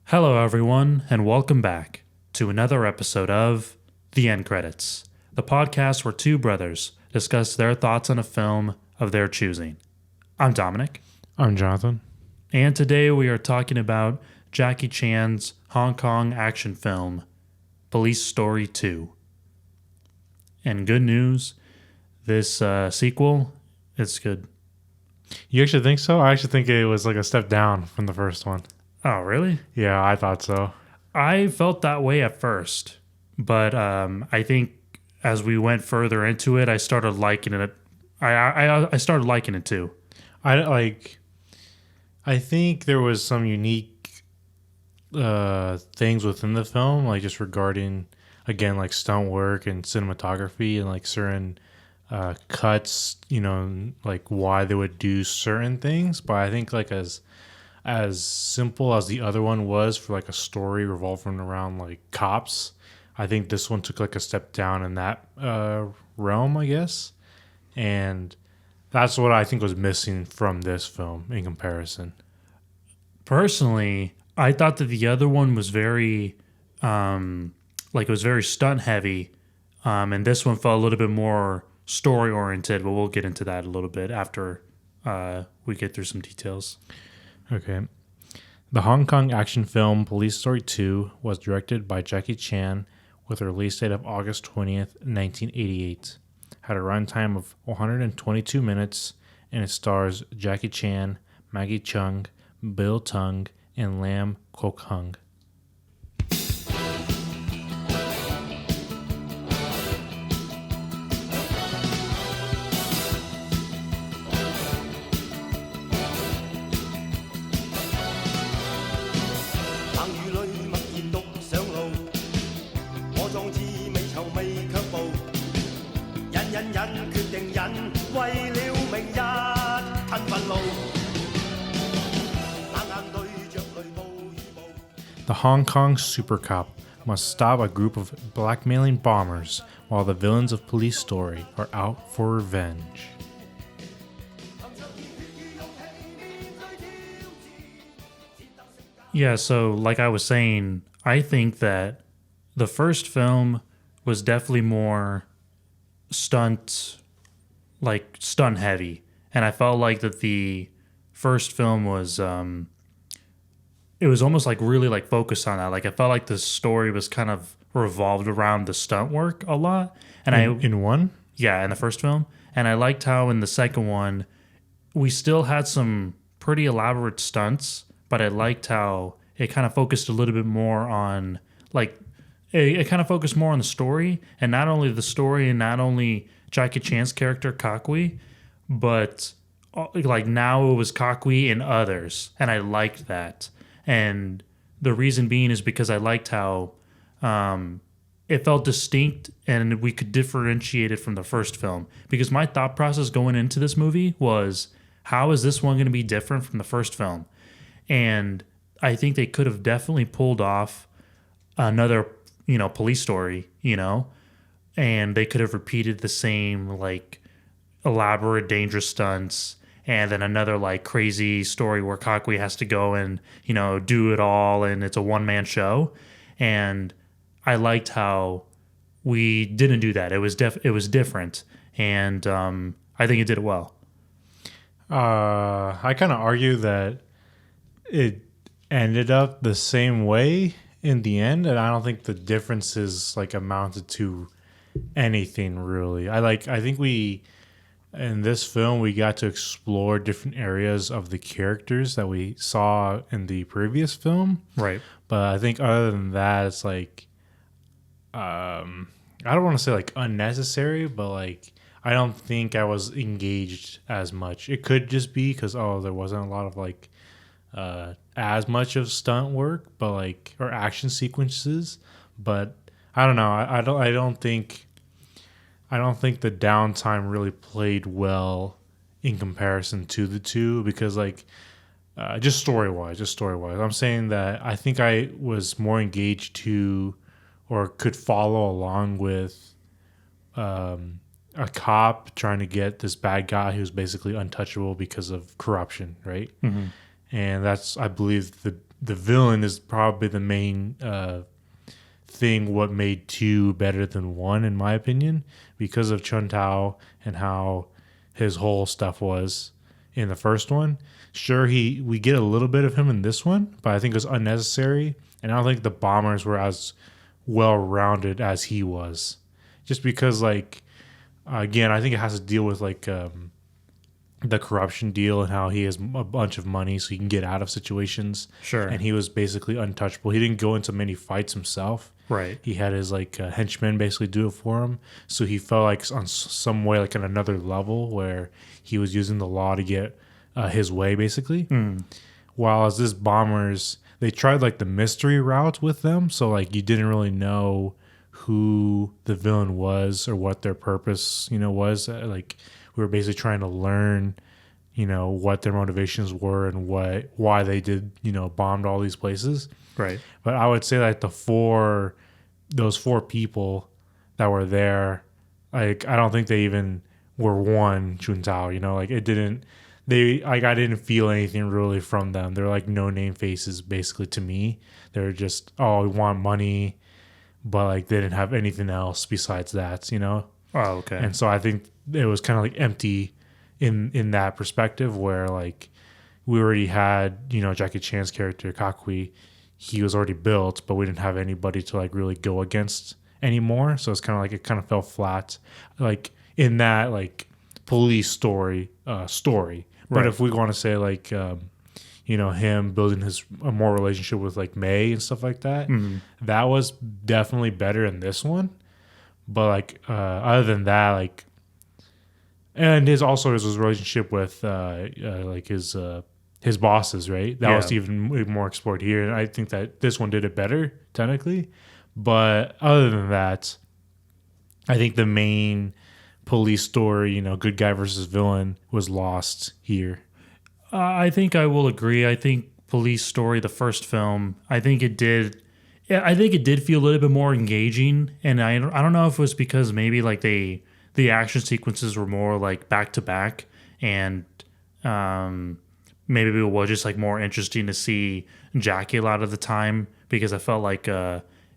Hello, everyone, and welcome back to another episode of The End Credits, the podcast where two brothers discuss their thoughts on a film of their choosing. I'm Dominic, I'm Jonathan. and today we are talking about Jackie Chan's Hong Kong action film, Police Story 2. And good news, this sequel, it's good. You actually think so? I actually think it was like a step down from the first one. Oh, really? Yeah, I thought so. I felt that way at first, but I think as we went further into it, I started liking it. I started liking it too. I think there was some unique things within the film, like just regarding again like stunt work and cinematography and like certain cuts, like why they would do certain things. But I think like as simple as the other one was for like a story revolving around like cops, I think this one took like a step down in that realm, I guess. And that's what I think was missing from this film in comparison. Personally, I thought that the other one was very, it was very stunt heavy, and this one felt a little bit more story oriented. But we'll get into that a little bit after we get through some details. Okay. The Hong Kong action film Police Story 2 was directed by Jackie Chan with a release date of August 20th, 1988. Had a runtime of 122 minutes and it stars Jackie Chan, Maggie Cheung, Bill Tung, and Lam Kok Hung. The Hong Kong super cop must stop a group of blackmailing bombers while the villains of Police Story are out for revenge. Yeah, so like I was saying, I think that the first film was definitely more stunt heavy, and I felt like that the first film was it was almost like really like focused on that. Like I felt like the story was kind of revolved around the stunt work a lot, and In one? yeah, in the first film, and I liked how in the second one we still had some pretty elaborate stunts, but I liked how it kind of focused a little bit more on like it kind of focused more on the story, and not only the story and not only Jackie Chan's character Ka-Kui, but like now it was Ka-Kui and others, and I liked that. And the reason being is because I liked how it felt distinct and we could differentiate it from the first film. Because my thought process going into this movie was, how is this one going to be different from the first film? And I think they could have definitely pulled off another, police story, and they could have repeated the same like elaborate, dangerous stunts, and then another like crazy story where Ka-Kui has to go and do it all, and it's a one-man show. And I liked how we didn't do that. It was different, and I think it did it well. I kind of argue that it ended up the same way in the end, and I don't think the differences like amounted to anything really. I think we in this film we got to explore different areas of the characters that we saw in the previous film. Right. But I think other than that, it's like I don't want to say like unnecessary, but like I don't think I was engaged as much. It could just be because there wasn't a lot of like as much of stunt work, but like or action sequences. But I don't know. I don't think the downtime really played well in comparison to the two because like just story wise. I'm saying that I think I was more engaged to or could follow along with a cop trying to get this bad guy who's basically untouchable because of corruption, right? Mm-hmm. And that's, I believe, the villain is probably the main thing what made 2 better than 1 in my opinion, because of Chun Tao and how his whole stuff was in the first one. Sure, we get a little bit of him in this one, but I think it was unnecessary, and I don't think the bombers were as well rounded as he was, just because like again, I think it has to deal with like the corruption deal and how he has a bunch of money so he can get out of situations. Sure. And he was basically untouchable. He didn't go into many fights himself. Right. He had his like henchmen basically do it for him. So he felt like on some way like on another level where he was using the law to get his way basically. While as this bombers, they tried like the mystery route with them. So like you didn't really know who the villain was or what their purpose, was. Like we were basically trying to learn, what their motivations were and why they did, bombed all these places. Right. But I would say that those 4 people that were there, like I don't think they even were one Juntao. Like it didn't. I didn't feel anything really from them. They're like no name faces basically to me. They're just we want money, but like they didn't have anything else besides that. Oh, okay. And so I think it was kind of like empty in that perspective where like we already had, Jackie Chan's character, Ka-Kui, he was already built, but we didn't have anybody to like really go against anymore. So it's kind of like, it kind of fell flat like in that like police story. But Right. if we want to say like, him building a more relationship with like May and stuff like that, that was definitely better in this one. But like other than that, like, and his relationship with like his bosses, right? That was even more explored here, and I think that this one did it better technically. But other than that, I think the main police story, good guy versus villain, was lost here. I think I will agree. I think Police Story, the first film, I think it did feel a little bit more engaging, and I don't know if it was because maybe like the action sequences were more like back to back, and maybe it was just like more interesting to see Jackie a lot of the time, because I felt like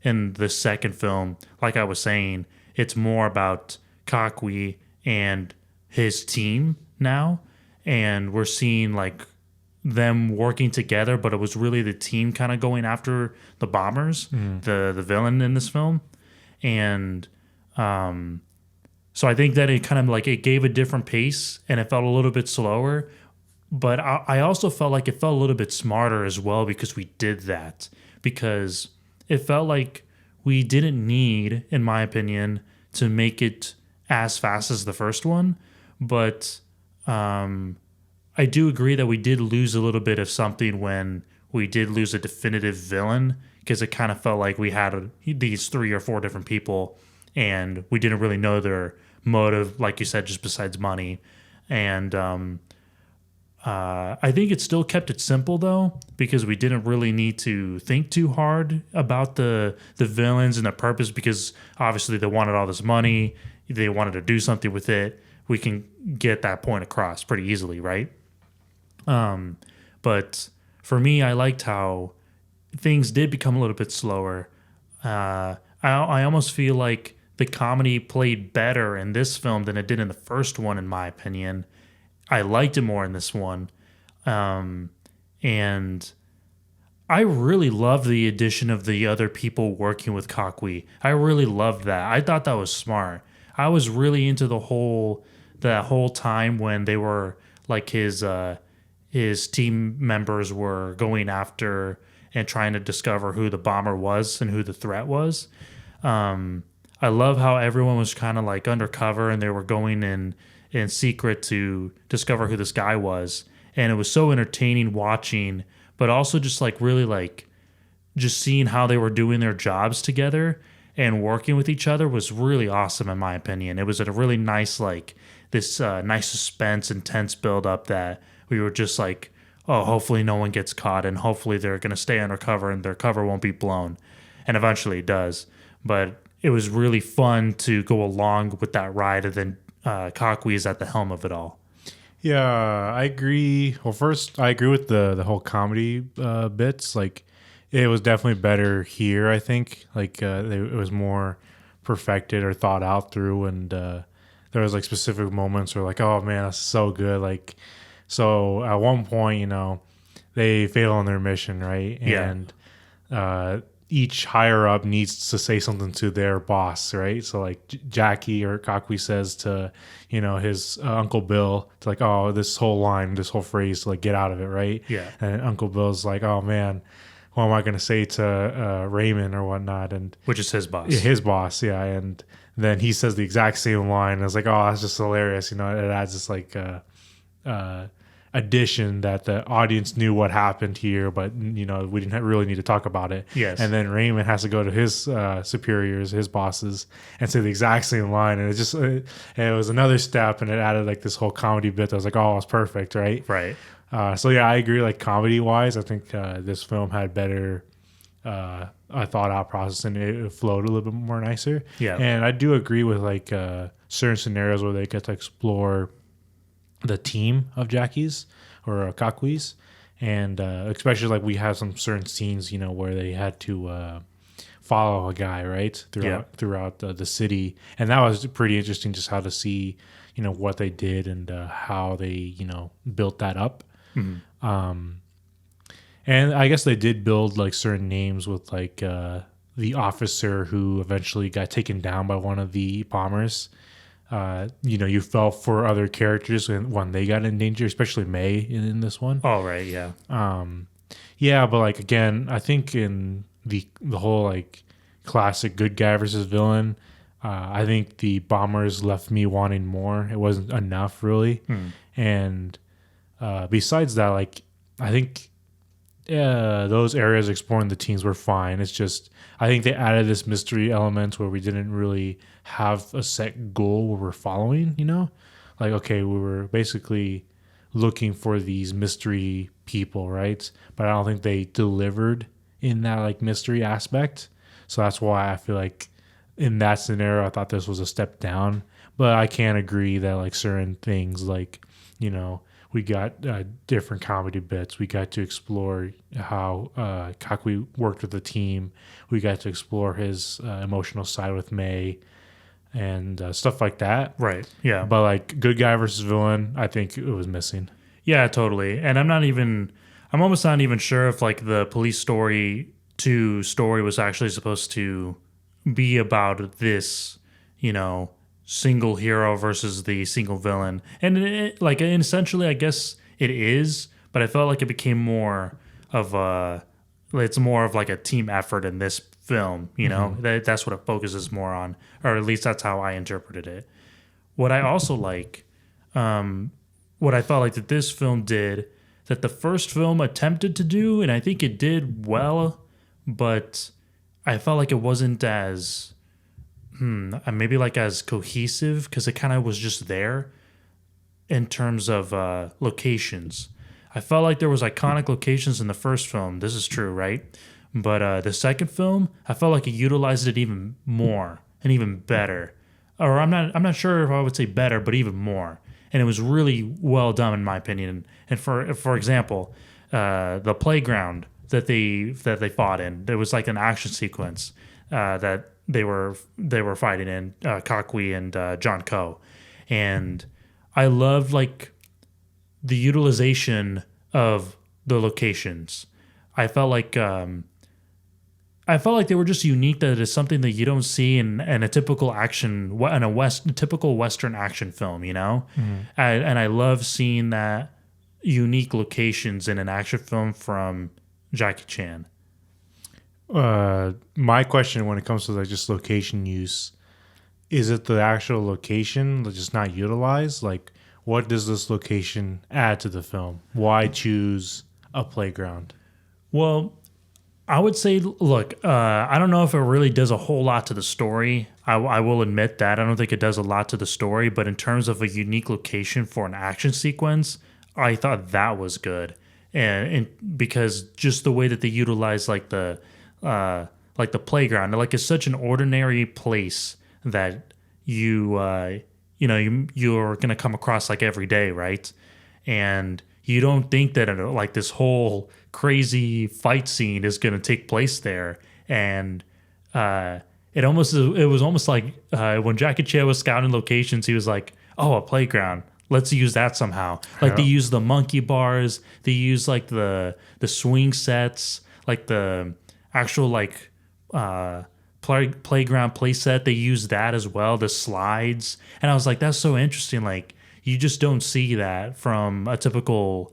in the second film, like I was saying, it's more about Ka-Kui and his team now, and we're seeing like them working together, but it was really the team kind of going after the bombers, the villain in this film. And so I think that it kind of like it gave a different pace and it felt a little bit slower, but I also felt like it felt a little bit smarter as well because we did that, because it felt like we didn't need, in my opinion, to make it as fast as the first one. But I do agree that we did lose a little bit of something when we did lose a definitive villain, because it kind of felt like we had these 3 or 4 different people and we didn't really know their motive, like you said, just besides money. And I think it still kept it simple though, because we didn't really need to think too hard about the villains and the purpose, because obviously they wanted all this money, they wanted to do something with it. We can get that point across pretty easily, right? But for me, I liked how things did become a little bit slower. I almost feel like the comedy played better in this film than it did in the first one, in my opinion. I liked it more in this one. And I really loved the addition of the other people working with Ka-Kui. I really loved that. I thought that was smart. I was really into that whole time when they were like his team members were going after and trying to discover who the bomber was and who the threat was. I love how everyone was kind of like undercover and they were going in secret to discover who this guy was. And it was so entertaining watching, but also just like really like just seeing how they were doing their jobs together and working with each other was really awesome, in my opinion. It was a really nice, like this nice suspense and tense build up that we were just like, oh, hopefully no one gets caught and hopefully they're going to stay undercover and their cover won't be blown. And eventually it does. But it was really fun to go along with that ride, and then Ka-Kui is at the helm of it all. Yeah, I agree. Well, first, I agree with the whole comedy bits. Like, it was definitely better here. I think it was more perfected or thought out through, and there was like specific moments where like, oh man, that's so good. Like, so at one point, they fail on their mission, right? Yeah. And each higher up needs to say something to their boss, right? So like Jackie or Ka-Kui says to, his Uncle Bill to like, oh, this whole line, this whole phrase to like get out of it, right? Yeah. And Uncle Bill's like, oh man, what am I going to say to Raymond or whatnot? And Which is his boss. yeah, his boss, yeah. And then he says the exact same line. And I was like, oh, that's just hilarious. It adds this like addition that the audience knew what happened here, but we didn't really need to talk about it. Yes. And then Raymond has to go to his superiors, his bosses, and say the exact same line, and it was another step, and it added like this whole comedy bit that was like, oh, it's perfect, right? Right. So yeah, I agree. Like comedy wise, I think this film had better a thought out process, and it flowed a little bit more nicer. Yeah. And I do agree with like certain scenarios where they get to explore the team of Jackie's or Ka-Kui's, and especially like we have some certain scenes, where they had to follow a guy right throughout the city, and that was pretty interesting, just how to see what they did and how they built that up. Mm-hmm. And I guess they did build like certain names with like the officer who eventually got taken down by one of the bombers. You felt for other characters when they got in danger, especially May in this one. Oh, right, yeah. Yeah, but like again, I think in the whole like classic good guy versus villain, I think the bombers left me wanting more. It wasn't enough really, and besides that, like I think those areas exploring the teams were fine. It's just I think they added this mystery element where we didn't really have a set goal where we're following, like, okay, we were basically looking for these mystery people, right? But I don't think they delivered in that like mystery aspect. So that's why I feel like in that scenario, I thought this was a step down. But I can agree that like certain things like, we got different comedy bits. We got to explore how Ka-Kui worked with the team. We got to explore his emotional side with May and stuff like that. Right. Yeah. But like good guy versus villain, I think it was missing. Yeah, totally. And I'm almost not even sure if like the Police Story 2 story was actually supposed to be about this, single hero versus the single villain. And essentially, I guess it is, but I felt like it became more of it's more of like a team effort in this film, that's what it focuses more on, or at least that's how I interpreted it. What I also like, what I felt like that this film did, that the first film attempted to do, and I think it did well, but I felt like it wasn't as maybe like as cohesive, because it kind of was just there in terms of locations. I felt like there was iconic locations in the first film. This is true, right? But the second film, I felt like it utilized it even more and even better. Or I'm not sure if I would say better, but even more. And it was really well done in my opinion. And for example, the playground that they fought in, there was like an action sequence that they were fighting in, Ka-Kui and John Ko. And I loved like the utilization of the locations. I felt like they were just unique. That it's something that you don't see in a typical typical Western action film. And I love seeing that unique locations in an action film from Jackie Chan. My question when it comes to like just location use, is it the actual location that's just not utilized? Like, what does this location add to the film? Why choose a playground? Well, I would say, look, I don't know if it really does a whole lot to the story. I will admit that. I don't think it does a lot to the story, but in terms of a unique location for an action sequence, I thought that was good. And because just the way that they utilize like the playground, like it's such an ordinary place that you're going to come across like every day, right? and you don't think that like this whole crazy fight scene is going to take place there. And it was almost like when Jackie Chan was scouting locations, he was like, "Oh, a playground. Let's use that somehow." Like they use the monkey bars, they use like the swing sets, like the actual like playground play set. They use that as well, the slides, and I was like, that's so interesting. Like you just don't see that from a typical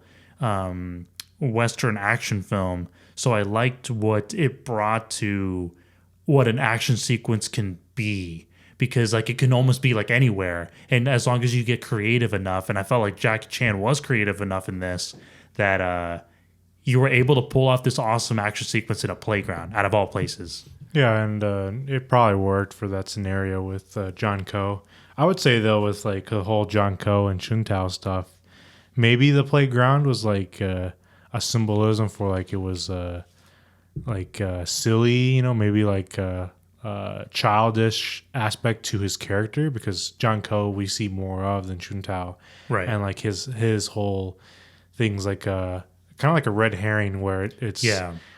Western action film. So I liked what it brought to what an action sequence can be, because like it can almost be like anywhere, and as long as you get creative enough, and I felt like Jackie Chan was creative enough in this, that you were able to pull off this awesome action sequence in a playground out of all places. Yeah, and it probably worked for that scenario with John Ko. I would say though, with like the whole John Ko and Chuntao stuff, maybe the playground was like a symbolism for like it was silly, you know, maybe like a childish aspect to his character, because John Ko we see more of than Chuntao, Right. and like his whole things like kind of like a red herring where it's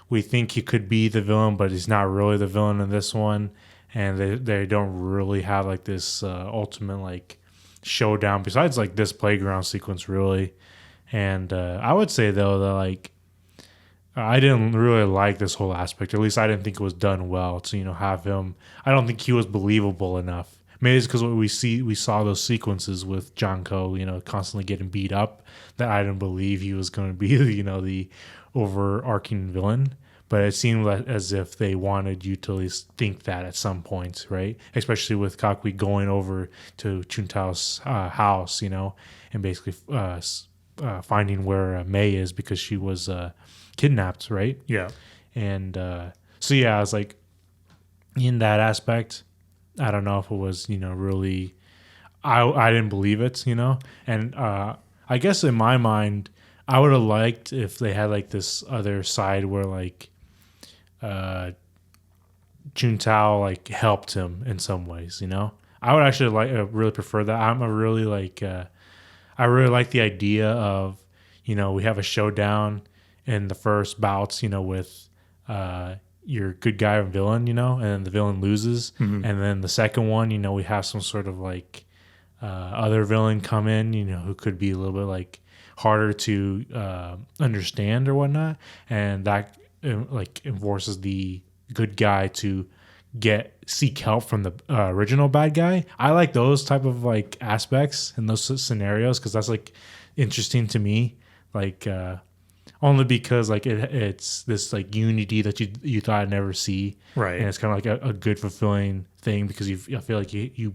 we think he could be the villain, but he's not really the villain in this one, and they don't really have like this ultimate like showdown besides like this playground sequence really. And I would say though that like I didn't really like this whole aspect. At least I didn't think it was done well to, you know, have him. I don't think he was believable enough. Maybe it's because we saw those sequences with John Ko, you know, constantly getting beat up, that I didn't believe he was going to be, you know, the overarching villain. But it seemed like as if they wanted you to at least think that at some point, right? Especially with Ka-Kui going over to Chuntao's house, you know, and basically finding where Mei is because she was kidnapped, right? Yeah. And so yeah, I was like, in that aspect, I don't know if it was, you know, really, I didn't believe it, you know. And I guess in my mind, I would have liked if they had like this other side where like Juntao like helped him in some ways, you know. I would actually like really prefer that. I'm a really like I really like the idea of, you know, we have a showdown in the first bouts, you know, with your good guy and villain, you know, and the villain loses. Mm-hmm. And then the second one, you know, we have some sort of like other villain come in, you know, who could be a little bit like harder to understand or whatnot. And that like enforces the good guy to seek help from the original bad guy. I like those type of like aspects in those scenarios because that's like interesting to me. Like only because like it's this like unity that you thought I'd never see, right? And it's kind of like a good fulfilling thing because I feel like you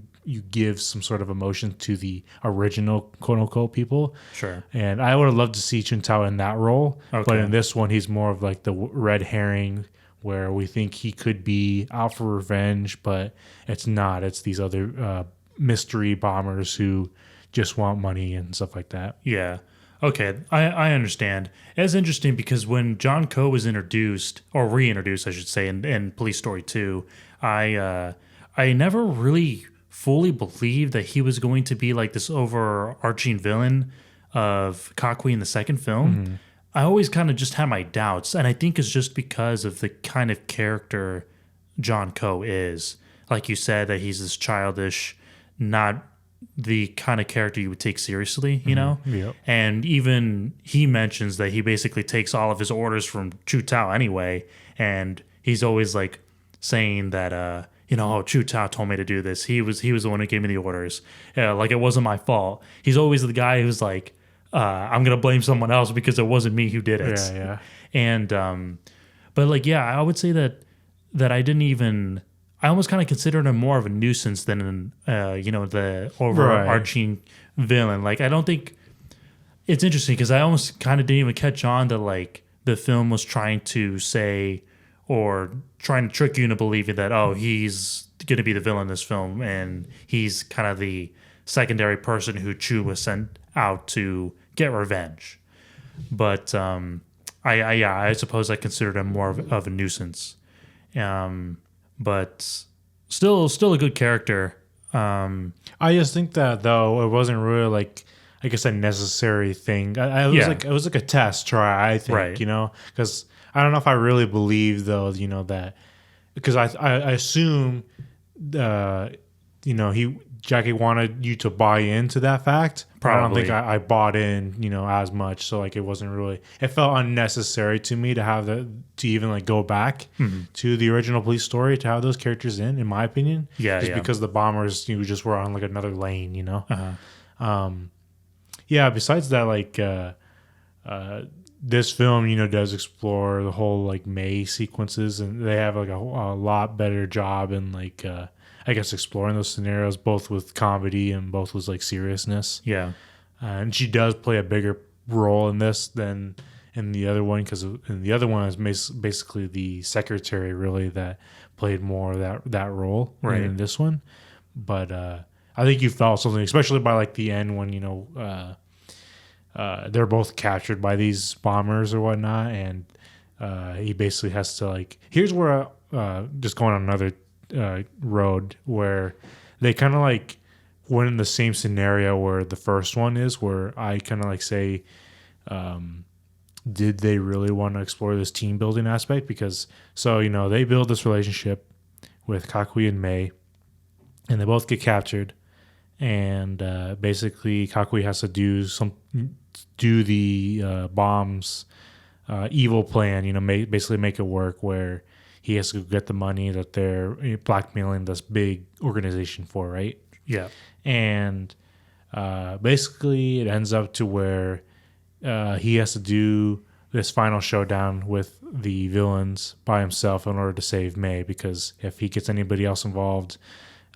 give some sort of emotion to the original quote unquote people. Sure. And I would have loved to see Chuntao in that role, okay. But in this one he's more of like the red herring where we think he could be out for revenge, but it's not. It's these other mystery bombers who just want money and stuff like that. Yeah. Okay, I understand. It's interesting because when John Ko was introduced, or reintroduced, I should say, in Police Story 2, I never really fully believed that he was going to be like this overarching villain of Ka-Kui in the second film. Mm-hmm. I always kind of just had my doubts, and I think it's just because of the kind of character John Ko is. Like you said, that he's this childish, not the kind of character you would take seriously, you know? Yep. And even he mentions that he basically takes all of his orders from Chu Tao anyway, and he's always like saying that Chu Tao told me to do this. He was the one who gave me the orders. Like it wasn't my fault. He's always the guy who's like, I'm gonna blame someone else because it wasn't me who did it. Yeah. And but like I would say that I didn't even. I almost kind of considered him more of a nuisance than the overarching villain. Like I don't think it's interesting because I almost kind of didn't even catch on that like the film was trying to say or trying to trick you into believing that he's going to be the villain in this film and he's kind of the secondary person who Chu was sent out to get revenge. But I suppose I considered him more of a nuisance. But still a good character. I just think that though it wasn't really like I guess, a necessary thing. I was Yeah. like, it was like a test try, I think, Right. you know, because I don't know if I really believe though, you know, that because I assume, you know, Jackie wanted you to buy into that fact. But I don't think Probably. I bought in, you know, as much. So like, it wasn't really. It felt unnecessary to me to have to even like go back to the original police story to have those characters in my opinion. Yeah, just yeah. because the bombers, you know, just were on like another lane, you know. Uh-huh. Yeah. Besides that, like this film, you know, does explore the whole like May sequences, and they have like a lot better job in like I guess exploring those scenarios, both with comedy and both with like seriousness. Yeah. And she does play a bigger role in this than in the other one, because in the other one is basically the secretary really that played more of that role Right. in this one. But I think you felt something, especially by like the end when, you know, they're both captured by these bombers or whatnot, and he basically has to like. Here's where just going on another road where they kind of like went in the same scenario where the first one is, where I kind of like say, did they really want to explore this team building aspect? Because so, you know, they build this relationship with Ka-Kui and May, and they both get captured, and basically Ka-Kui has to do the bomb's evil plan, you know, basically make it work, where he has to get the money that they're blackmailing this big organization for, right? Yeah. And basically it ends up to where he has to do this final showdown with the villains by himself in order to save May, because if he gets anybody else involved,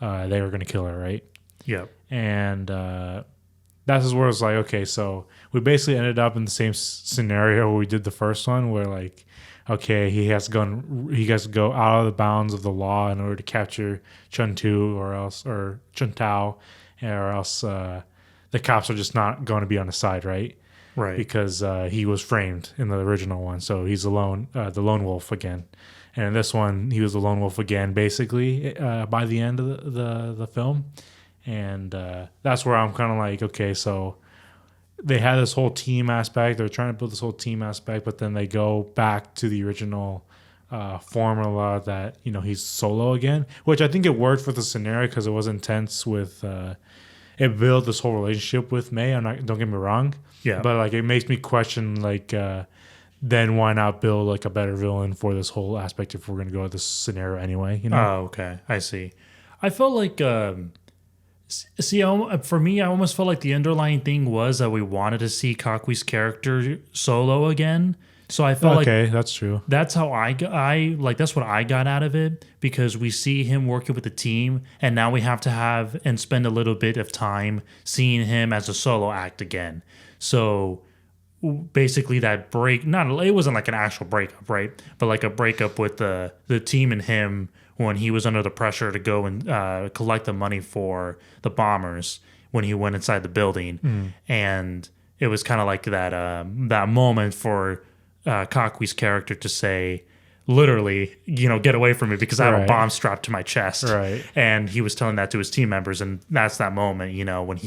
they were going to kill her, right? Yeah. And that's where it's like, okay, so we basically ended up in the same scenario where we did the first one, where like, okay, he has to go out of the bounds of the law in order to capture Chun-Tu or Chun-Tao, or else the cops are just not going to be on his side, right? Right. Because he was framed in the original one, so he's the lone wolf again. And in this one, he was the lone wolf again, basically, by the end of the film. And that's where I'm kind of like, okay, so they had this whole team aspect. They're trying to build this whole team aspect, but then they go back to the original formula that, you know, he's solo again, which I think it worked for the scenario because it was intense with it built this whole relationship with May. Don't get me wrong. Yeah. But like, it makes me question, like, then why not build like a better villain for this whole aspect if we're going to go with this scenario anyway, you know? Oh, okay. I see. I felt like, for me, I almost felt like the underlying thing was that we wanted to see Ka-Kui's character solo again. So I felt okay, that's true. that's how that's what I got out of it, because we see him working with the team, and now we have to have and spend a little bit of time seeing him as a solo act again. So basically that it wasn't like an actual breakup, right? But like a breakup with the team and him when he was under the pressure to go and collect the money for the bombers when he went inside the building. And it was kind of like that moment for Ka-Kui's character to say, literally, you know, get away from me because I have a Right. bomb strapped to my chest. Right. And he was telling that to his team members, and that's that moment, you know, when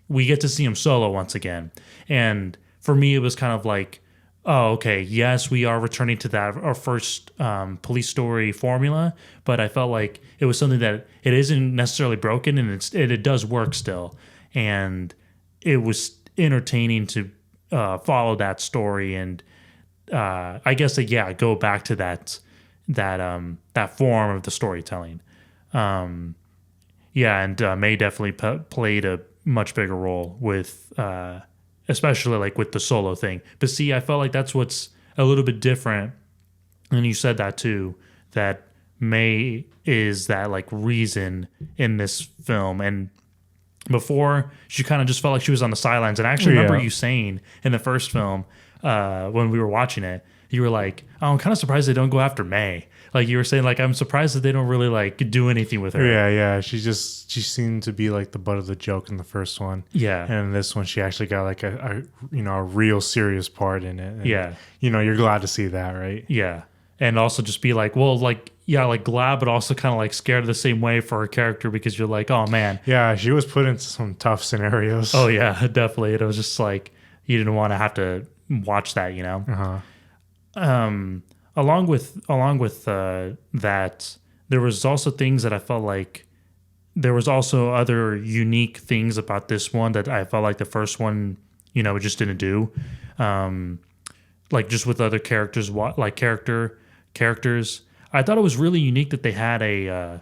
we get to see him solo once again. And for me, it was kind of like, oh, okay, yes, we are returning to our first police story formula, but I felt like it was something that it isn't necessarily broken, and it does work still. And it was entertaining to follow that story, and I guess go back to that form of the storytelling. And May definitely played a much bigger role with, especially like with the solo thing. But see, I felt like that's what's a little bit different, and you said that too, that May is that like reason in this film, and before she kind of just felt like she was on the sidelines. And I actually remember you saying in the first film, when we were watching it, you were like, oh, I'm kind of surprised they don't go after May. Like you were saying, like, I'm surprised that they don't really like do anything with her. Yeah. She seemed to be like the butt of the joke in the first one. Yeah. And in this one, she actually got like a real serious part in it. And, Yeah. You know, you're glad to see that, right? Yeah. and also just be like, well, like, yeah, like glad, but also kind of like scared the same way for her character because you're like, oh man, Yeah, she was put into some tough scenarios. oh yeah, definitely. It was just like you didn't want to have to watch that, you know. Uh-huh. Along with that, there was also things that I felt like there was also other unique things about this one that I felt like the first one, you know, just didn't do. Like just with other characters, like characters. I thought it was really unique that they had a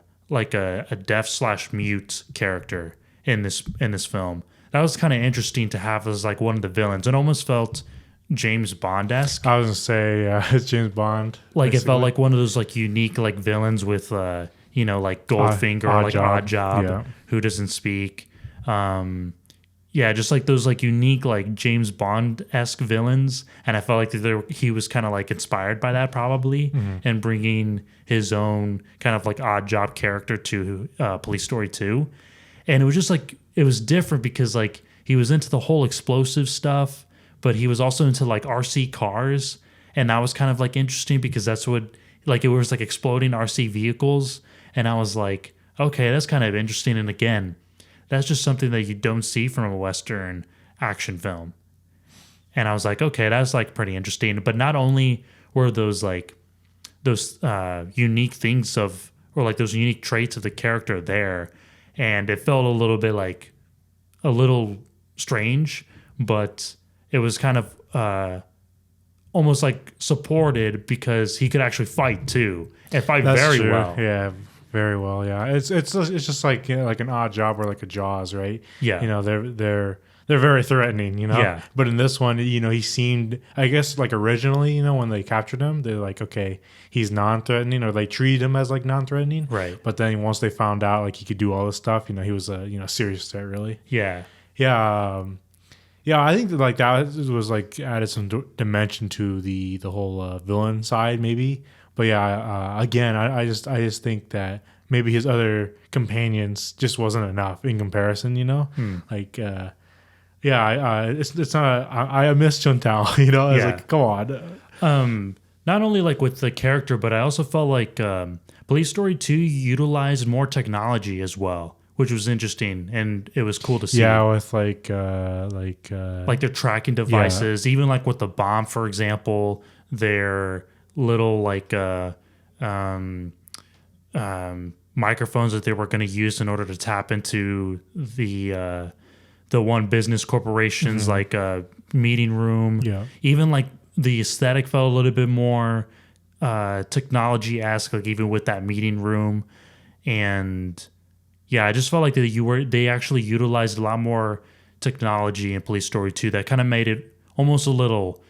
deaf slash mute character in this film. That was kind of interesting to have as like one of the villains. It almost felt James Bond-esque. I was gonna say it's James Bond. Like basically. it felt like one of those like unique like villains with you know, like Goldfinger or like Odd Job yeah. who doesn't speak. Yeah, just like those like unique like James Bond-esque villains, and I felt like he was kind of like inspired by that probably, and bringing his own kind of like Odd Job character to Police Story 2. And it was just like it was different because like he was into the whole explosive stuff, but he was also into like RC cars, and that was kind of like interesting because that's what like it was like exploding RC vehicles, and I was like, okay, that's kind of interesting. And again, that's just something that you don't see from a Western action film. And I was like, okay, that's like pretty interesting. But not only were those unique things or like those unique traits of the character there, and it felt a little bit like a little strange, but it was kind of almost like supported because he could actually fight too and fight That's very true. well. Yeah, very well. Yeah, it's just like, you know, like an Odd Job or like a Jaws, right? Yeah. You know, they're very threatening, you know. Yeah. But in this one, you know, he seemed, I guess, like originally, you know, when they captured him, they're like, okay, he's non-threatening, or they treated him as like non-threatening. Right. But then once they found out like he could do all this stuff, you know, he was a serious threat, really. Yeah. Yeah. Yeah, I think that like that was like added some dimension to the whole villain side, maybe. But yeah, again, I just think that maybe his other companions just wasn't enough in comparison, you know. Like, yeah, it's not. I miss Chuntao, you know. I was Yeah. like, come on. Not only like with the character, but I also felt like Police Story 2 utilized more technology as well, which was interesting, and it was cool to see. Yeah, with like Like their tracking devices, even like with the bomb, for example, their little like microphones that they were going to use in order to tap into the one business corporation's like meeting room. Yeah. Even like the aesthetic felt a little bit more technology-esque, like even with that meeting room. And yeah, I just felt like they actually utilized a lot more technology in Police Story 2 that kind of made it almost a little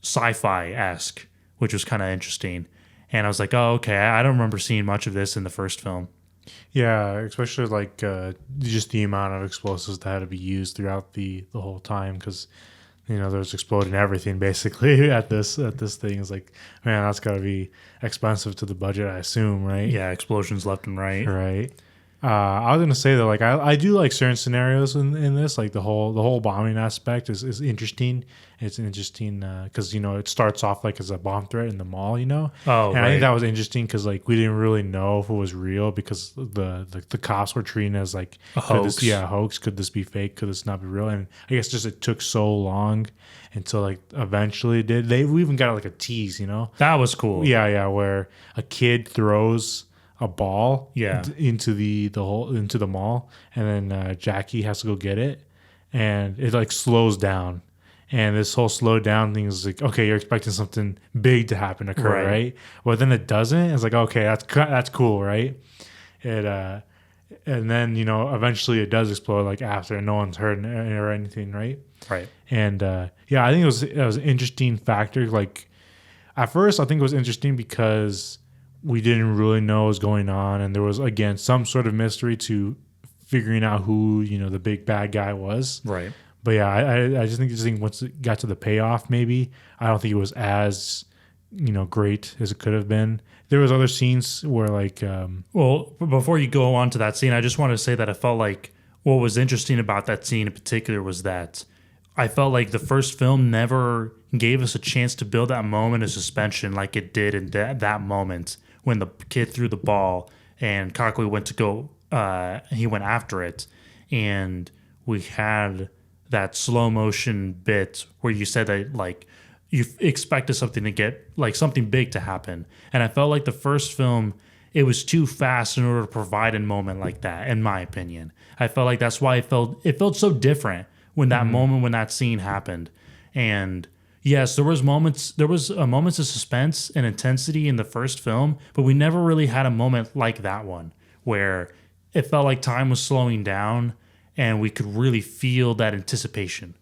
sci-fi-esque, which was kind of interesting. And I was like, oh, okay, I don't remember seeing much of this in the first film. Yeah, especially like just the amount of explosives that had to be used throughout the whole time, because you know there's exploding everything basically at this thing. It's like, man, that's got to be expensive to the budget, I assume, right? Yeah, explosions left and right. Right. I was gonna say that like I do like certain scenarios in this, like the whole bombing aspect is interesting. It's interesting because you know it starts off like as a bomb threat in the mall, you know. Oh, and right. I think that was interesting because like we didn't really know if it was real because the cops were treating it as like A hoax. a hoax. Could this be fake? Could this not be real? And I guess just it took so long until like eventually it did. We even got like a tease, you know. That was cool. Yeah, where a kid throws a ball into into the mall, and then Jackie has to go get it, and it like slows down, and this whole slow down thing is like, okay, you're expecting something big to occur, right? Well, then it doesn't. It's like, okay, that's cool, right? It and then you know eventually it does explode like after, and no one's hurt or anything, right? Right. And yeah, I think it was an interesting factor. Like at first, I think it was interesting because we didn't really know what was going on, and there was again some sort of mystery to figuring out who, you know, the big bad guy was. Right. But yeah, I just think once it got to the payoff, maybe I don't think it was as, you know, great as it could have been. There was other scenes where like Well, before you go on to that scene, I just wanted to say that I felt like what was interesting about that scene in particular was that I felt like the first film never gave us a chance to build that moment of suspension like it did in that moment when the kid threw the ball and Ka-Kui went to go, he went after it. And we had that slow motion bit where you said that like you expected something to get like something big to happen. And I felt like the first film, it was too fast in order to provide a moment like that, in my opinion. I felt like that's why it felt so different when that moment when that scene happened. And yes, there was moments of suspense and intensity in the first film, but we never really had a moment like that one where it felt like time was slowing down and we could really feel that anticipation.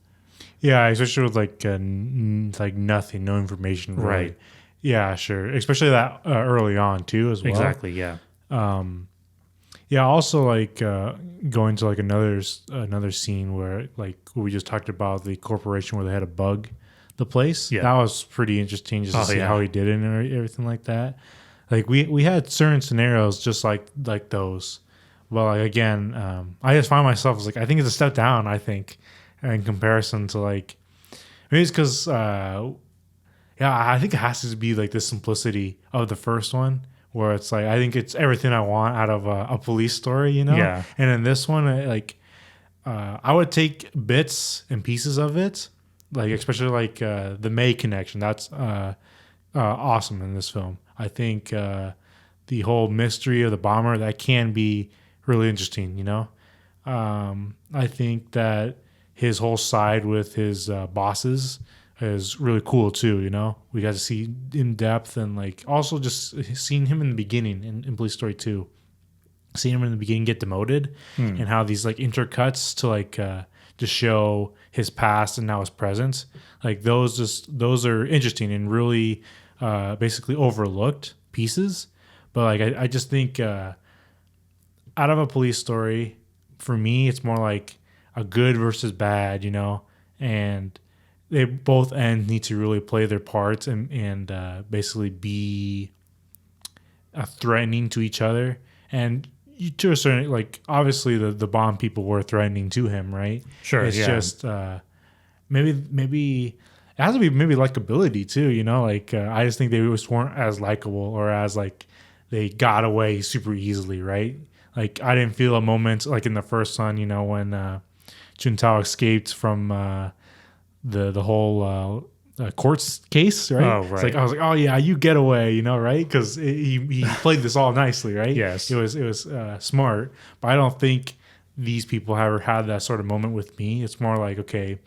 Yeah, especially with like nothing, no information. Really. Right. Yeah, sure. Especially that early on too, as well. Exactly. Yeah. Yeah. Also, like going to like another scene where like we just talked about the corporation where they had a bug the place. Yeah. That was pretty interesting just to see yeah. how he did it and everything like that. Like we had certain scenarios just like those. Well, like, again, I just find myself like I think it's a step down. I think in comparison to like maybe it's because I think it has to be like the simplicity of the first one where it's like I think it's everything I want out of a police story, you know. Yeah. And in this one, I would take bits and pieces of it, like especially like the May connection. That's awesome in this film. I think the whole mystery of the bomber that can be really interesting, you know. I think that his whole side with his bosses is really cool too, you know. We got to see in depth and like also just seeing him in the beginning in Police Story 2. Seeing him in the beginning get demoted and how these like intercuts to like to show his past and now his present. Like those are interesting and really basically overlooked pieces. But like I just think out of a police story, for me, it's more like a good versus bad, you know, and they both ends need to really play their parts and basically be threatening to each other. And to a certain, like, obviously the Bond people were threatening to him, right? Sure. It's yeah. just maybe it has to be maybe likability too, you know. Like I just think they just weren't as likable or as like they got away super easily, right? Like I didn't feel a moment like in the first one, you know, when Juntao escaped from the whole court case, right? Oh, right. It's like I was like, oh yeah, you get away, you know, right? Because he played this all nicely, right? Yes. It was smart, but I don't think these people ever had that sort of moment with me. It's more like, okay,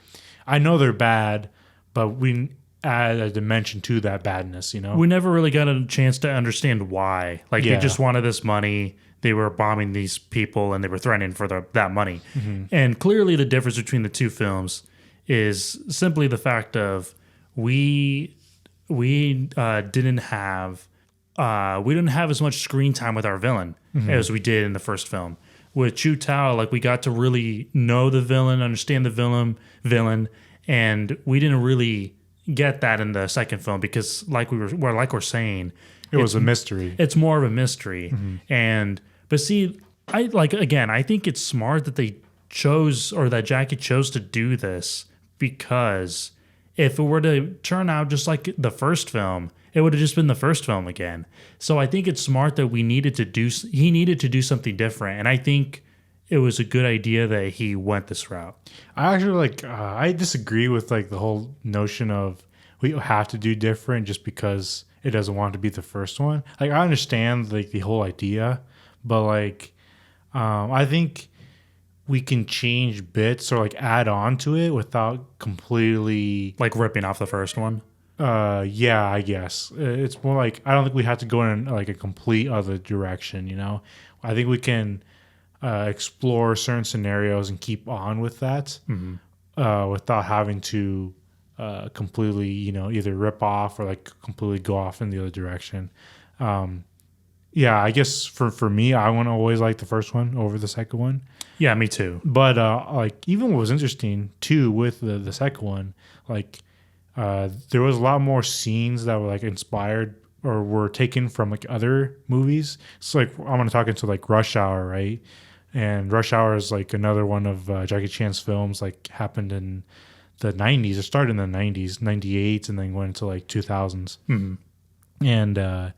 I know they're bad, but we add a dimension to that badness, you know? We never really got a chance to understand why. Like Yeah. they just wanted this money. They were bombing these people and they were threatening for that money. And clearly the difference between the two films is simply the fact of we didn't have as much screen time with our villain as we did in the first film. With Chu Tao, like we got to really know the villain, understand the villain, and we didn't really get that in the second film because like we're saying, It was a mystery. it's more of a mystery. But see, I think it's smart that they chose or that Jackie chose to do this because if it were to turn out just like the first film, it would have just been the first film again. So I think it's smart that he needed to do something different. And I think it was a good idea that he went this route. I actually I disagree with like the whole notion of we have to do different just because it doesn't want to be the first one. Like I understand like the whole idea, but like I think we can change bits or like add on to it without completely Like ripping off the first one. yeah, I guess it's more like I don't think we have to go in like a complete other direction, you know. I think we can explore certain scenarios and keep on with that without having to completely, you know, either rip off or like completely go off in the other direction. Yeah, I guess for me, I want to always like the first one over the second one. Yeah, me too. But like even what was interesting too with the second one, like there was a lot more scenes that were like inspired or were taken from like other movies. So like I'm gonna talk into like Rush Hour, right? And Rush Hour is like another one of Jackie Chan's films, like happened in the 90s. It started in the 90s, 98, and then went into like 2000s. And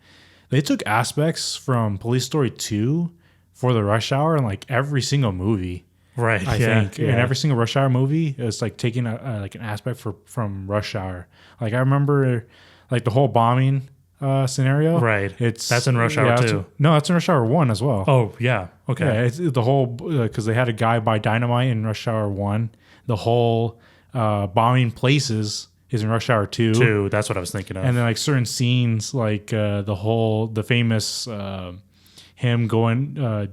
they took aspects from Police Story 2 for the Rush Hour in like every single movie. Right. I think in every single Rush Hour movie, it's like taking like an aspect from Rush Hour. Like I remember like the whole bombing scenario. Right. That's in Rush Hour 2. No, that's in Rush Hour 1 as well. Oh, yeah. Okay. Yeah, it's the whole, because they had a guy buy dynamite in Rush Hour 1. The whole bombing places is in Rush Hour 2. 2, that's what I was thinking of. And then like certain scenes, like the famous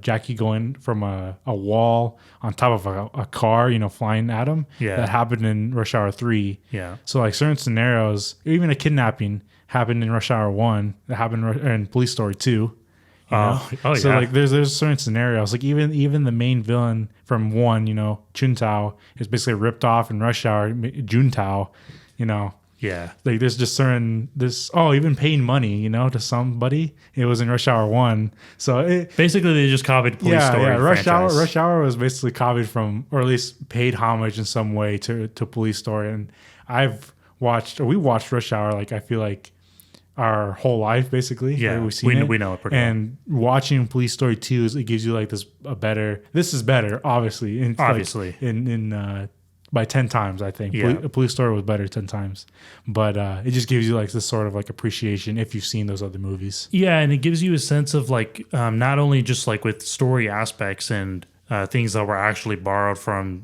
Jackie going from a wall on top of a car, flying at him. Yeah. That happened in Rush Hour 3. Yeah. So like certain scenarios, even a kidnapping happened in Rush Hour 1, that happened in Police Story 2. Oh, So yeah. like there's certain scenarios, like even the main villain from 1, Chuntao, is basically ripped off in Rush Hour, Juntao, Yeah. like there's just certain even paying money, to somebody, it was in Rush Hour 1. So Basically, they just copied Police Story. Yeah, franchise. Rush Hour was basically copied from, or at least paid homage in some way to Police Story. And we watched Rush Hour, like I feel like our whole life basically. Yeah, like we've seen it. we know it pretty well. And watching Police Story 2 it gives you like this is better, obviously. Obviously. Like, in by 10 times, I think. Yeah. Police Story was better 10 times. But it just gives you like this sort of like appreciation if you've seen those other movies. Yeah, and it gives you a sense of like not only just like with story aspects and things that were actually borrowed from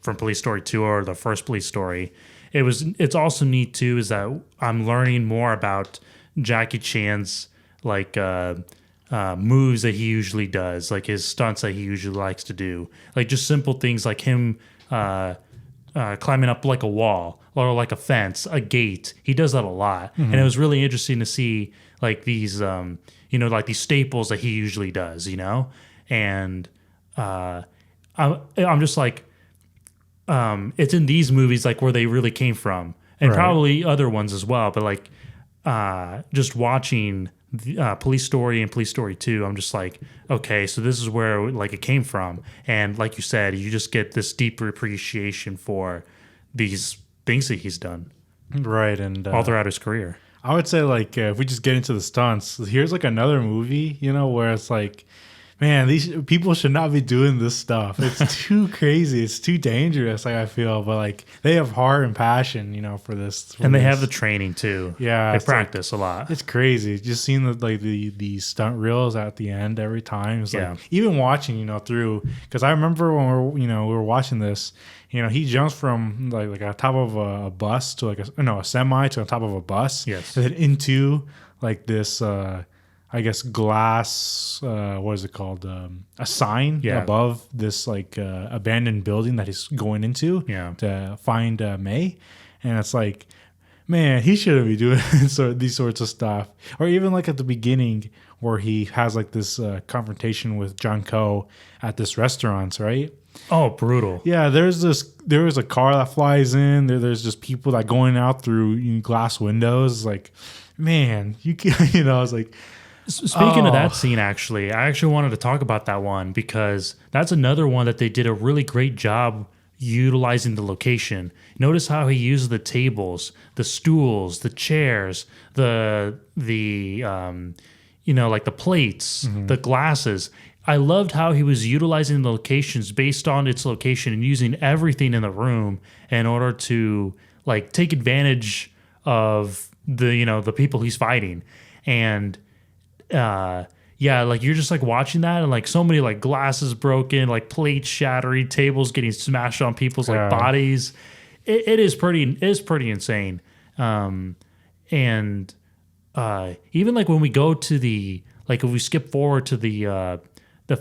from Police Story 2 or the first Police Story. It's also neat too is that I'm learning more about Jackie Chan's like moves that he usually does, like his stunts that he usually likes to do, like just simple things like him climbing up like a wall or like a fence, a gate. He does that a lot, and it was really interesting to see like these like these staples that he usually does, and I'm just like it's in these movies like where they really came from, and Right. probably other ones as well, but like just watching Police Story and Police Story 2, I'm just like, okay, so this is where like it came from. And like you said, you just get this deeper appreciation for these things that he's done Right. And all throughout his career. I would say like if we just get into the stunts, here's like another movie, where it's like, man, these people should not be doing this stuff. It's too crazy. It's too dangerous. Like I feel, but like they have heart and passion, for this. And they have the training too. Yeah, They it's like- practice a lot. It's crazy. Just seeing the stunt reels at the end every time. It's Yeah. like even watching, through, because I remember when we were watching this. He jumps from like on top of a bus to like a semi to on top of a bus. Yes. And then into like this. I guess glass, what is it called? A sign Yeah. above this like abandoned building that he's going into Yeah. to find May. And it's like, man, he shouldn't be doing these sorts of stuff. Or even like at the beginning where he has like this confrontation with John Ko at this restaurant, right? Oh, brutal. Yeah, there was a car that flies in. There's just people that going out through glass windows. Like, man, you can, I was like, Speaking of Oh. that scene, actually, I actually wanted to talk about that one because that's another one that they did a really great job utilizing the location. Notice how he used the tables, the stools, the chairs, the like the plates, the glasses. I loved how he was utilizing the locations based on its location and using everything in the room in order to like take advantage of the people he's fighting. And like you're just like watching that and like so many like glasses broken, like plates shattering, tables getting smashed on people's like bodies. It is pretty insane. And even like when we go to if we skip forward to the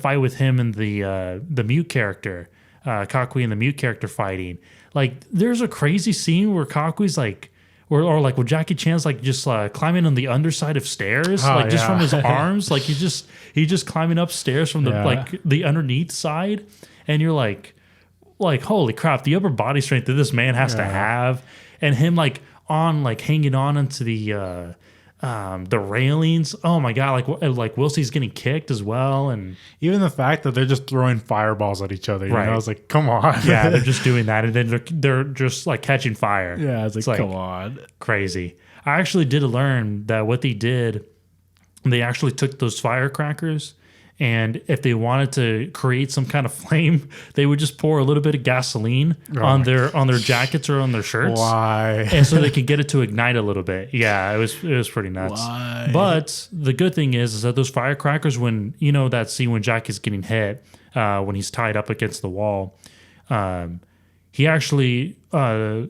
fight with him and the mute character, Ka-Kui and the mute character fighting, like there's a crazy scene where Ka-Kui's like, or like when Jackie Chan's like just climbing on the underside of stairs, just from his arms, like he's just climbing upstairs from the underneath side, and you're like holy crap, the upper body strength that this man has to have, and him like hanging on into The railings. Oh my god! Like Wilsey's getting kicked as well, and Even the fact that they're just throwing fireballs at each other. You Right. know, it's like, come on. yeah, they're just doing that, and then they're just like catching fire. Yeah, it's like, come on. Crazy. I actually did learn that what they did, they actually took those firecrackers, and if they wanted to create some kind of flame, they would just pour a little bit of gasoline on their jackets or on their shirts. Why? And so they could get it to ignite a little bit. Yeah, it was pretty nuts. Why? But the good thing is that those firecrackers, when you know that scene when Jack is getting hit, when he's tied up against the wall, he actually there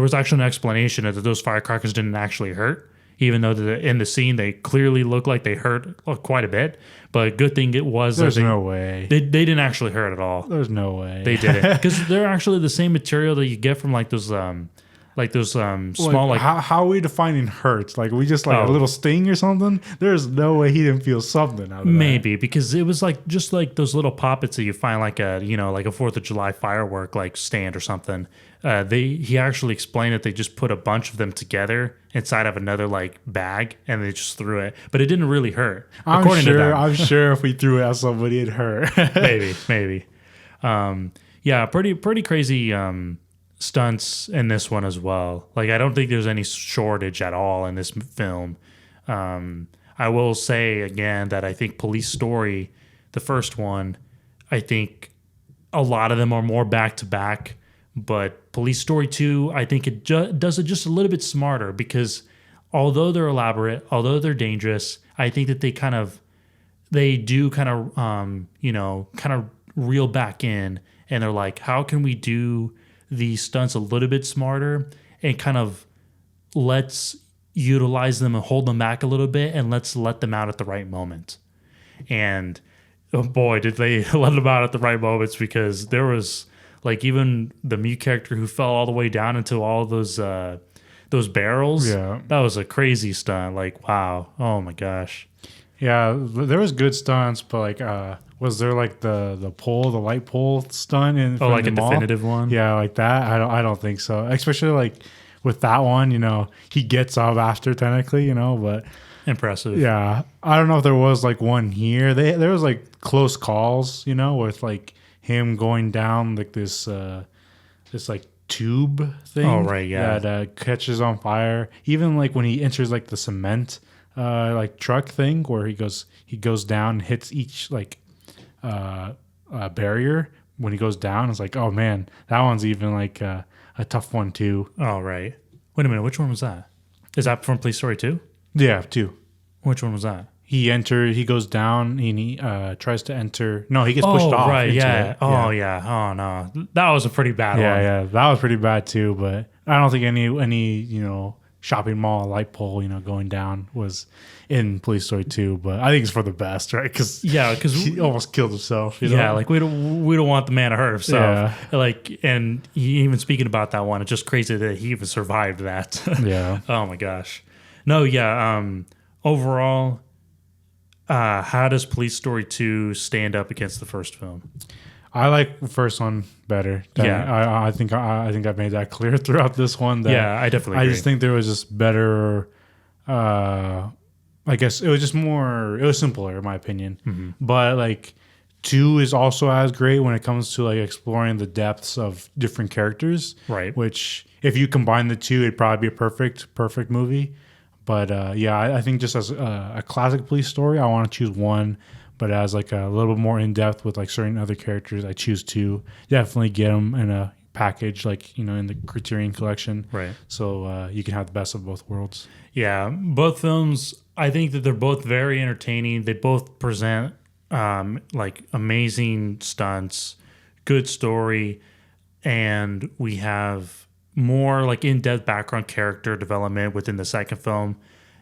was actually an explanation that those firecrackers didn't actually hurt, even though in the scene they clearly look like they hurt quite a bit. But good thing it was There's that no way. they didn't actually hurt at all. There's no way. They didn't, because they're actually the same material that you get from like those small like how are we defining hurts? Like we just like a little sting or something? There's no way he didn't feel something out of that. maybe, because it was like just like those little poppets that you find like a like a 4th of July firework like stand or something. He actually explained that they just put a bunch of them together inside of another like bag and they just threw it, but it didn't really hurt. I'm according to sure. them. I'm sure if we threw it at somebody, it'd hurt. maybe. Yeah, pretty crazy stunts in this one as well. Like I don't think there's any shortage at all in this film. I will say again that I think Police Story, the first one, I think a lot of them are more back to back. But Police Story 2, I think it does it just a little bit smarter, because although they're elaborate, although they're dangerous, I think that they do kind of reel back in, and they're like, how can we do these stunts a little bit smarter, and kind of let's utilize them and hold them back a little bit, and let's let them out at the right moment. And oh boy, did they let them out at the right moments, because there was like even the mute character who fell all the way down into all those barrels. Yeah, that was a crazy stunt. Like, wow, oh my gosh. Yeah, there was good stunts, but like, was there like the light pole stunt in like the a mall? definitive one? Yeah, like that. I don't think so. Especially like with that one, he gets up after technically, but impressive. Yeah, I don't know if there was like one here. There was like close calls, with like him going down like this like tube thing. Oh right, yeah. That catches on fire. Even like when he enters like the cement like truck thing where he goes down and hits each like barrier when he goes down. It's like, oh man, that one's even like a tough one too. Oh right. Wait a minute, which one was that? Is that from Police Story 2? Yeah, 2. Which one was that? He goes down and he tries to enter. No, he gets pushed off. Oh, right, yeah. It. Oh, yeah. Oh, no. That was a pretty bad one. Yeah, that was pretty bad too, but I don't think any shopping mall light pole, going down was in Police Story 2, but I think it's for the best, right? Because he almost killed himself. Yeah, like we don't want the man to hurt himself. Yeah. Like, and even speaking about that one, it's just crazy that he even survived that. Yeah. Oh my gosh. No, yeah. Overall, how does Police Story 2 stand up against the first film? I like the first one better. Yeah, I think I've made that clear throughout this one. Yeah, I definitely agree. I just think there was just better. I guess it was just more. It was simpler, in my opinion. Mm-hmm. But like 2 is also as great when it comes to like exploring the depths of different characters. Right. Which, if you combine the 2, it'd probably be a perfect movie. But I think just as a classic police story, I want to choose 1. But as like a little bit more in depth with like certain other characters, I choose 2. Definitely get them in a package, like in the Criterion collection, right? So you can have the best of both worlds. Yeah, both films. I think that they're both very entertaining. They both present like amazing stunts, good story, and we have more like in-depth background character development within the second film,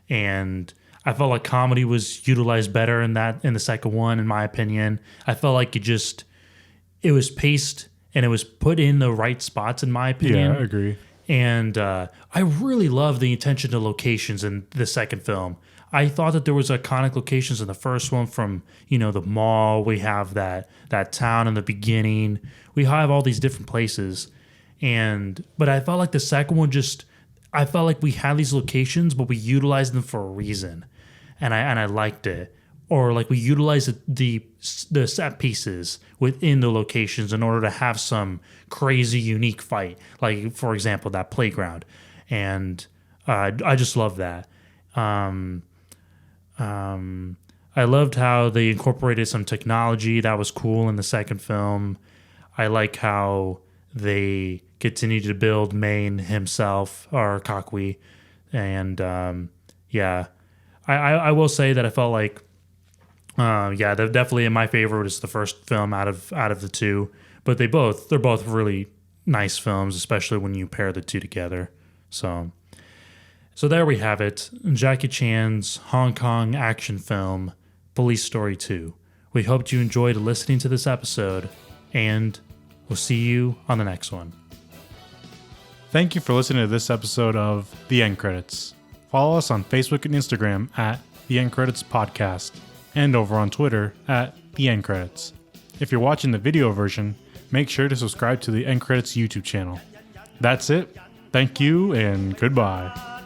and I felt like comedy was utilized better in the second one, in my opinion. I felt like it was paced and it was put in the right spots, in my opinion. Yeah, I agree. And I really love the attention to locations in the second film. I thought that there was iconic locations in the first one, from the mall. We have that town in the beginning. We have all these different places, but I felt like the second one just I felt like we had these locations, but we utilized them for a reason, and I liked it. Or like we utilized the set pieces within the locations in order to have some crazy unique fight. Like for example, that playground, and I just love that. I loved how they incorporated some technology that was cool in the second film. I like how they continue to build Maine himself, or Ka-Kui. And yeah, I will say that I felt like, yeah, they're definitely my favorite is the first film out of the two. But they're both really nice films, especially when you pair the two together. So there we have it, Jackie Chan's Hong Kong action film, Police Story 2. We hoped you enjoyed listening to this episode, and we'll see you on the next one. Thank you for listening to this episode of The End Credits. Follow us on Facebook and Instagram at The End Credits Podcast, and over on Twitter at The End Credits. If you're watching the video version, make sure to subscribe to the End Credits YouTube channel. That's it. Thank you and goodbye.